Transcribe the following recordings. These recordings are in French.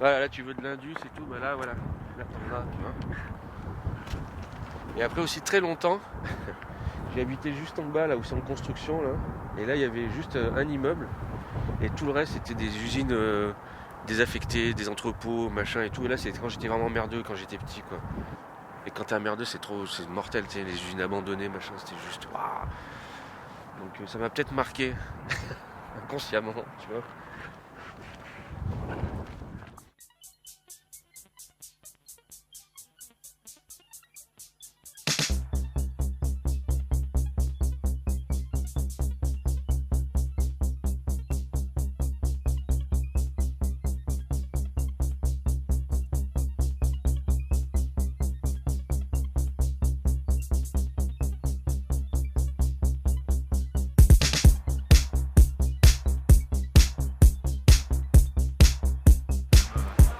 Voilà, là tu veux de l'indus et tout, bah là voilà, là t'en as, tu vois. Et après aussi très longtemps, j'ai habité juste en bas là où c'est en construction là, et là il y avait juste un immeuble, et tout le reste c'était des usines désaffectées, des entrepôts, machin et tout, et là c'était quand j'étais vraiment merdeux, quand j'étais petit quoi. Et quand t'es un merdeux c'est mortel, tu sais, les usines abandonnées, machin, c'était juste waouh. Donc ça m'a peut-être marqué, inconsciemment, tu vois.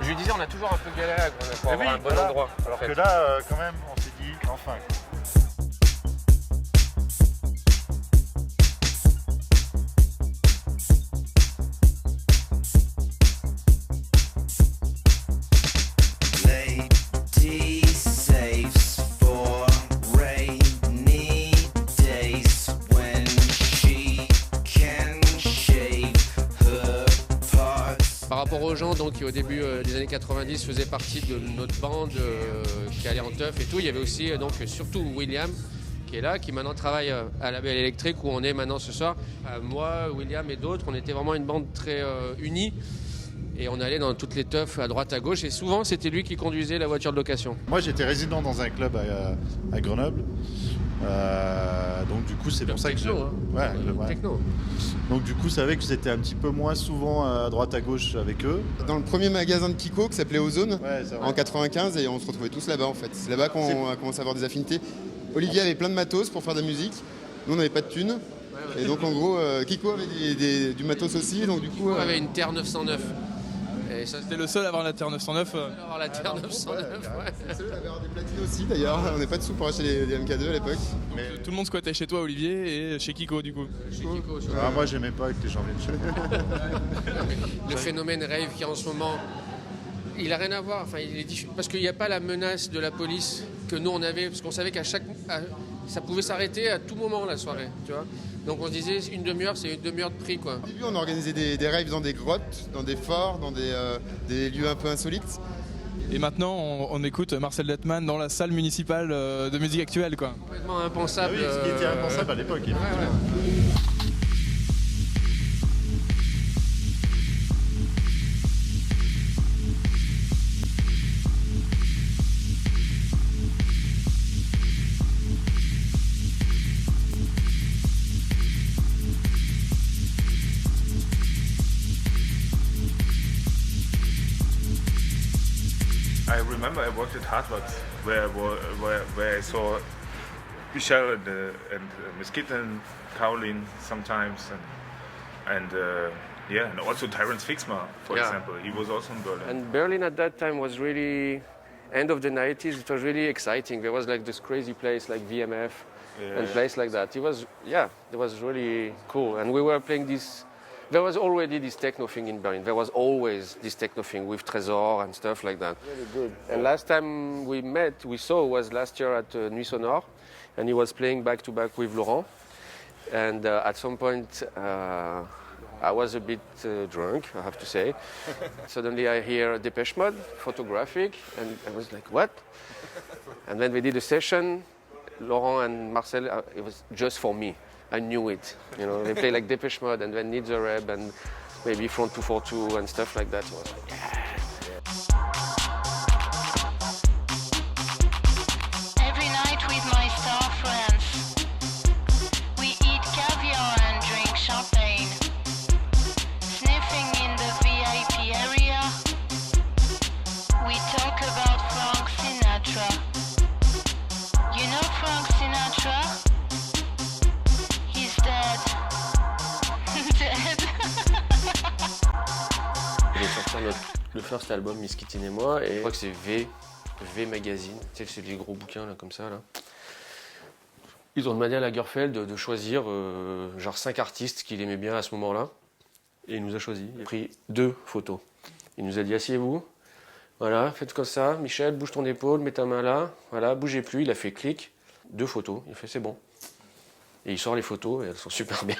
Je lui disais, on a toujours un peu galéré à Grenoble pour avoir un bon endroit. Alors que là, quand même, on s'est dit, enfin. Par rapport aux gens donc, qui au début des années 90 faisaient partie de notre bande qui allait en teuf et tout, il y avait aussi donc surtout William qui est là, qui maintenant travaille à la Belle Électrique où on est maintenant ce soir. Moi, William et d'autres, on était vraiment une bande très unie et on allait dans toutes les teufs à droite à gauche et souvent c'était lui qui conduisait la voiture de location. Moi j'étais résident dans un club à Grenoble. Donc du coup c'est pour ça que techno, ouais. Techno. Donc du coup c'est vrai que j'étais un petit peu moins souvent à droite à gauche avec eux. Dans le premier magasin de Kiko qui s'appelait Ozone en 95 et on se retrouvait tous là-bas en fait. C'est là-bas qu'on a commencé à avoir des affinités. Olivier avait plein de matos pour faire de la musique. Nous on n'avait pas de thunes. Et donc en gros Kiko avait du matos aussi. Donc du coup On avait une Terre 909. Et ça, c'était le seul à avoir la Terre 909. Alors la Terre 909, ouais. C'est le seul à avoir des platines aussi d'ailleurs. On n'est pas de sous pour acheter les MK2 à l'époque. Mais tout le monde squattait chez toi, Olivier, et chez Kiko du coup. Chez Kiko, moi j'aimais pas que les gens viennent chez Le phénomène rave qui en ce moment, il n'a rien à voir. Enfin, parce qu'il n'y a pas la menace de la police que nous on avait, parce qu'on savait ça pouvait s'arrêter à tout moment la soirée, tu vois. Donc on se disait une demi-heure, c'est une demi-heure de prix quoi. Au début on organisait des raves dans des grottes, dans des forts, dans des lieux un peu insolites. Et maintenant on écoute Marcel Detman dans la salle municipale de musique actuelle quoi. Complètement impensable. Ah oui, ce qui était impensable à l'époque. Ouais. I remember I worked at Hardworks where I saw Michel and Miss Kitten, Caroline sometimes, and also Terence Fixmer, for example. He was also in Berlin. And Berlin at that time was really, end of the 90s, it was really exciting. There was like this crazy place like VMF and place like that. It was really cool. And we were playing this. There was already this techno thing in Berlin. There was always this techno thing with Trésor and stuff like that. Really good. And last time we saw was last year at Nuit Sonore, and he was playing back to back with Laurent. And at some point, I was a bit drunk, I have to say. Suddenly I hear Depeche Mode, Photographic, and I was like, what? And then we did a session, Laurent and Marcel, it was just for me. I knew it. You know, they play like Depeche Mode and then Need the Reb and maybe Front 242 and stuff like that. It was like, Every night with my star friends, we eat caviar and drink champagne, sniffing in the VIP area. We talk about Frank Sinatra. You know Frank Sinatra? He's dead. Dead. sur le first album, Miskitin et moi, et je crois que c'est V Magazine, tu sais, c'est les gros bouquins là, comme ça. Là. Ils ont demandé à Lagerfeld de choisir genre 5 artistes qu'il aimait bien à ce moment-là, et il nous a choisi. Il a pris 2 photos. Il nous a dit asseyez-vous, voilà, faites comme ça, Michel, bouge ton épaule, mets ta main là, voilà, bougez plus, il a fait clic, 2 photos, il a fait c'est bon. Et il sort les photos et elles sont super bien.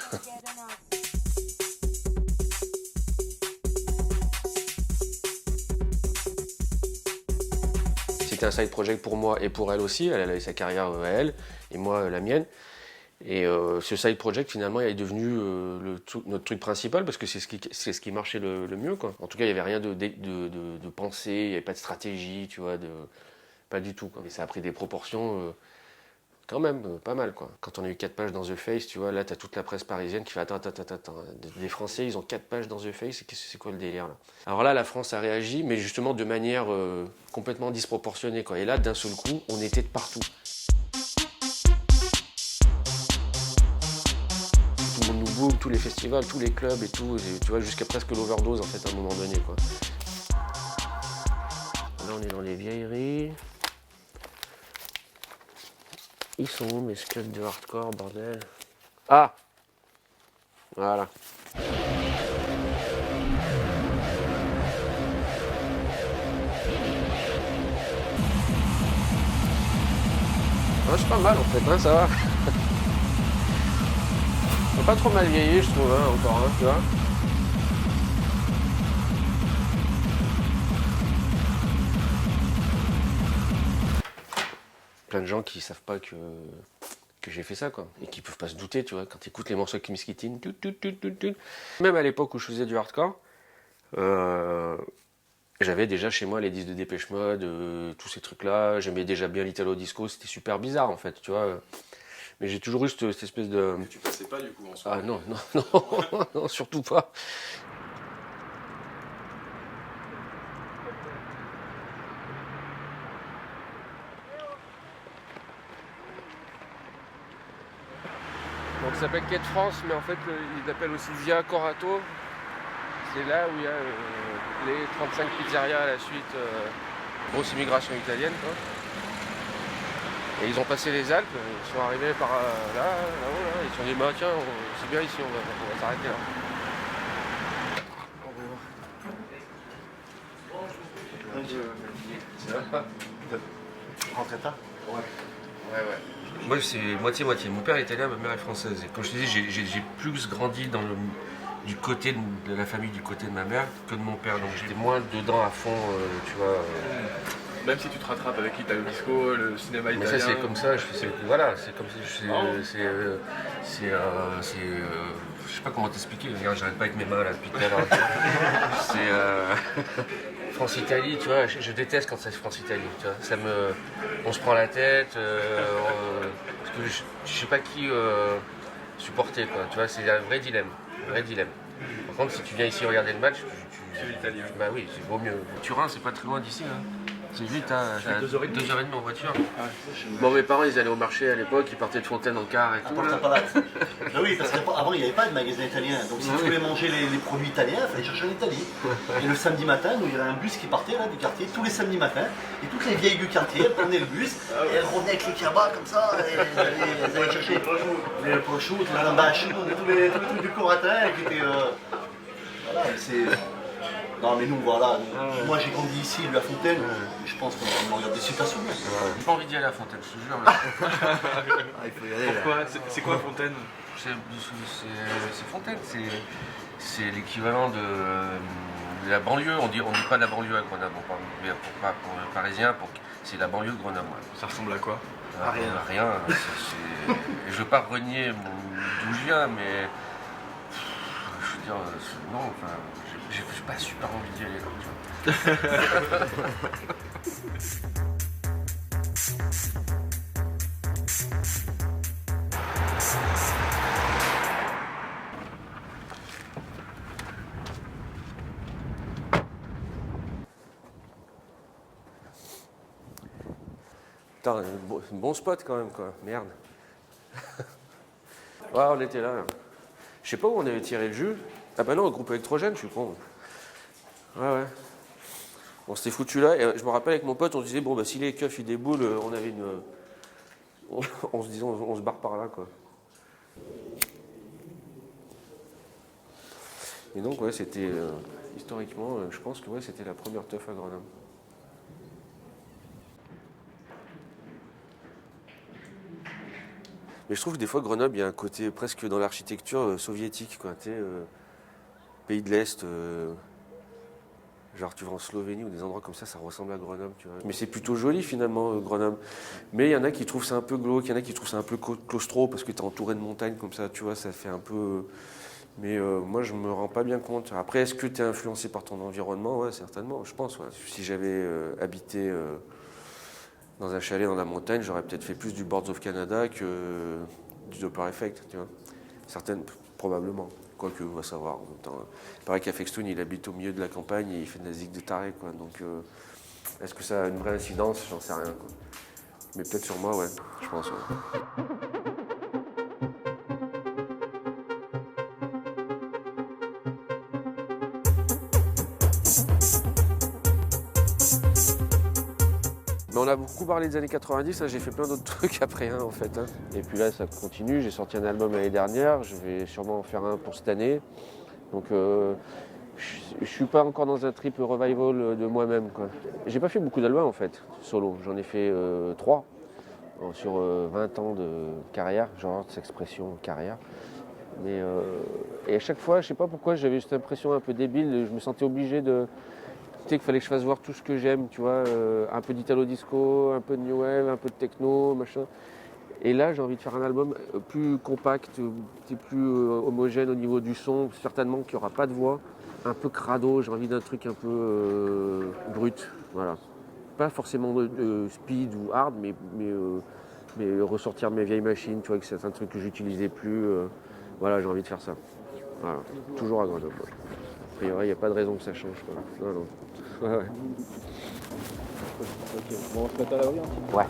C'était un side project pour moi et pour elle aussi. Elle avait sa carrière à elle et moi la mienne. Et ce side project finalement est devenu notre truc principal parce que c'est ce qui marchait le mieux, quoi. En tout cas, il n'y avait rien de pensé, il n'y avait pas de stratégie, tu vois, pas du tout, quoi. Mais ça a pris des proportions quand même pas mal, quoi. Quand on a eu 4 pages dans The Face, tu vois, là tu as toute la presse parisienne qui fait attends. Les Français, ils ont 4 pages dans The Face, c'est quoi le délire là? Alors là, la France a réagi, mais justement de manière complètement disproportionnée, quoi. Et là, d'un seul coup, on était de partout. Tout le monde nous book, tous les festivals, tous les clubs et tout, et, tu vois, jusqu'à presque l'overdose en fait à un moment donné, quoi. Là, on est dans les vieilleries. Ils sont où mes scuds de hardcore, bordel? Ah! Voilà. Oh, c'est pas mal en fait, hein, ça va. On pas trop mal vieilli, je trouve, hein, encore, hein, tu vois. Plein de gens qui savent pas que j'ai fait ça, quoi, et qui peuvent pas se douter, tu vois, quand ils écoutent les morceaux de Miskitin, même à l'époque où je faisais du hardcore, j'avais déjà chez moi les disques de Dépêche Mode, tous ces trucs-là, j'aimais déjà bien l'Italo Disco, c'était super bizarre en fait, tu vois, mais j'ai toujours eu cette espèce de... Mais tu passais pas du coup en soi? Ah non, non, surtout pas. Donc ça s'appelle Quai de France, mais en fait ils l'appellent aussi Via Corato. C'est là où il y a les 35 pizzerias à la suite, grosse immigration italienne, quoi. Et ils ont passé les Alpes, ils sont arrivés par là-haut, là. Ils se sont dit bah tiens, c'est bien ici, on va s'arrêter là. Ça va? Rentrez tard? Ouais. Moi, c'est moitié-moitié. Mon père est italien, ma mère est française. Et comme je te dis, j'ai plus grandi du côté de la famille du côté de ma mère que de mon père. Donc j'étais moins dedans à fond, tu vois. Même si tu te rattrapes avec l'Italo Disco, le cinéma italien. Mais ça, c'est comme ça. Voilà, c'est comme si je sais pas comment t'expliquer. Regarde, j'arrête pas avec mes mains là depuis tout à l'heure. C'est France-Italie, tu vois. Je déteste quand c'est France-Italie. Tu vois, on se prend la tête. Parce que je sais pas qui supporter, quoi. Tu vois, c'est un vrai dilemme. Par contre, si tu viens ici regarder le match, C'est l'italien. bah oui, c'est vaut mieux. Turin, c'est pas très loin d'ici, hein. C'est vite, hein, 2h30 en voiture. Bon, mes parents, ils allaient au marché à l'époque, ils partaient de Fontaine en car et tout. Ah oui, parce qu'avant, il n'y avait pas de magasin italien. Donc, si tu voulais manger les produits italiens, il fallait chercher en Italie. Et le samedi matin, nous, il y avait un bus qui partait là, du quartier, tous les samedis matins. Et toutes les vieilles du quartier prenaient le bus et elles revenaient avec les cabas comme ça. Et elles allaient chercher les prosciutto, les ambasci, tous les trucs du coratin qui étaient. Voilà, c'est. Non mais nous voilà, moi j'ai grandi ici, lui à Fontaine, je pense qu'on regarde des super souvenirs. J'ai pas envie d'y aller à Fontaine, je te jure. Il faut y aller. Pourquoi? C'est quoi Fontaine? C'est Fontaine, c'est l'équivalent de la banlieue. On dit pas de la banlieue à Grenoble, pour les Parisiens, c'est la banlieue de Grenoble. Ouais. Ça ressemble à quoi? Rien. Je veux pas renier d'où je viens, mais je veux dire, non, enfin, j'ai pas super envie d'y aller. Là, Putain, bon spot quand même, quoi. Merde. Ouais, on était là. Je sais pas où on avait tiré le jus. Ah bah non, au groupe électrogène, je suis con. Ouais. On s'était foutu là, et je me rappelle avec mon pote, on se disait, bon, bah, si les keufs ils déboulent, on avait une. On se disait, on se barre par là, quoi. Et donc, ouais, c'était. Historiquement, je pense que ouais, c'était la première teuf à Grenoble. Mais je trouve que des fois, Grenoble, il y a un côté presque dans l'architecture soviétique, quoi. Tu sais, pays de l'Est. Genre tu vas en Slovénie ou des endroits comme ça ressemble à Grenoble, tu vois. Mais c'est plutôt joli finalement, Grenoble. Mais il y en a qui trouvent ça un peu glauque, il y en a qui trouvent ça un peu claustro parce que tu es entouré de montagnes comme ça, tu vois, ça fait un peu... Mais moi je me rends pas bien compte. Après, est-ce que tu es influencé par ton environnement? Ouais, certainement, je pense. Ouais. Si j'avais habité dans un chalet dans la montagne, j'aurais peut-être fait plus du Boards of Canada que du Doppler Effect, tu vois. Certaines, probablement. Quoique, on va savoir. En même temps, il paraît qu'Afextoon, il habite au milieu de la campagne et il fait de la zig de taré, quoi. Donc, est-ce que ça a une vraie incidence? J'en sais rien, quoi. Mais peut-être sur moi, ouais, je pense. Ouais. Mais on a beaucoup parlé des années 90, hein, j'ai fait plein d'autres trucs après, hein, en fait. Hein. Et puis là, ça continue. J'ai sorti un album l'année dernière, je vais sûrement en faire un pour cette année. Donc, je suis pas encore dans un trip revival de moi-même, quoi. J'ai pas fait beaucoup d'albums, en fait, solo. J'en ai fait 3 sur 20 ans de carrière, genre cette expression carrière. Mais, et à chaque fois, je sais pas pourquoi, j'avais cette impression un peu débile, je me sentais obligé de... Tu sais qu'il fallait que je fasse voir tout ce que j'aime, tu vois, un peu d'italo disco, un peu de new wave, un peu de techno, machin. Et là, j'ai envie de faire un album plus compact, plus homogène au niveau du son, certainement qu'il n'y aura pas de voix, un peu crado, j'ai envie d'un truc un peu brut, voilà. Pas forcément de speed ou hard, mais ressortir mes vieilles machines, tu vois, que c'est un truc que j'utilisais plus. Voilà, j'ai envie de faire ça. Voilà. Toujours à Grenoble. A priori, il n'y a pas de raison que ça change, quoi. Non. Ouais. Ok, bon, on se met à l'abri un petit peu. Ouais.